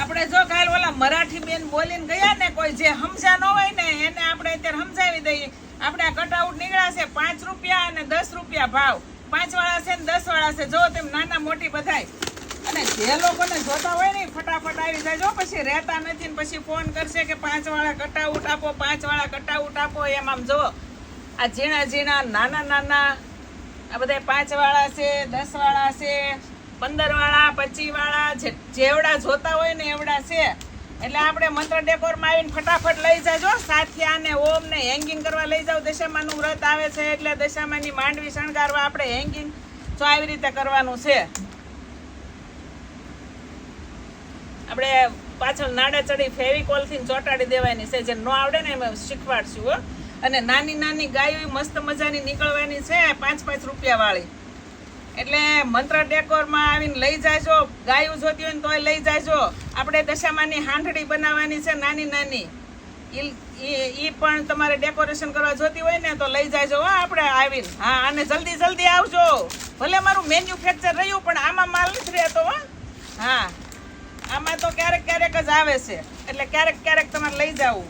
આપણે જો કાલ ઓલા મરાઠી બેન બોલીને ગયા ને, કોઈ જે સમજા ન હોય ને એને આપણે અત્યારે સમજાવી દઈએ. આપણે આ કટઆઉટ નીકળ્યા છે 5 રૂપિયા અને 10 રૂપિયા ભાવ. 5 વાળા છે ને 10 વાળા છે. જો તેમ નાના મોટી બધાય. અને જે લોકોને જોતા હોય ને ફટાફટ આવી જાય. જો પછી રહેતા નથી ને પછી ફોન કરશે કે 5 વાળા કટઆઉટ આપો, 5 વાળા કટઆઉટ આપો. એમ આમ જો આ ઝીણા ઝીણા નાના નાના આ બધા 5 વાળા છે, 10 વાળા છે, 15 વાળા, 25 વાળા, જેવડા જોતા હોય ને એવડા છે. એટલે આપણે મંત્ર ડેકોરમાં આવીને ફટાફટ લઈ જાજો. સાથિયા ને ઓમ ને હેંગિંગ કરવા લઈ જાવ. દશામાનું વ્રત આવે છે એટલે દશામાની માંડવી શણગારવા આપણે હેંગિંગ તો આવી રીતે કરવાનું છે. આપણે પાછળ નાડા ચડી ફેવિકોલ થી ચોટાડી દેવાની છે. જે ન આવડે ને એમાં શીખવાડશું હો. અને નાની નાની ગાયો મસ્ત મજાની નીકળવાની છે 5-5 રૂપિયા વાળી. એટલે મંત્ર ડેકોરમાં આવીને લઈ જાયજો. ગાયું જોતી હોય ને તોય લઈ જાયજો. આપણે દશામાની હાંડડી બનાવવાની છે નાની નાની. ઈ પણ તમારે ડેકોરેશન કરવા જોતી હોય ને તો લઈ જાયજો હો આપણે આવીને. હા, અને જલ્દી જલ્દી આવજો. ભલે મારું મેન્યુફેક્ચર રહ્યું પણ આમાં માલ નથી રહેતો હો. હા, આમાં તો ક્યારેક ક્યારેક જ આવે છે. એટલે ક્યારેક ક્યારેક તમારે લઈ જવું.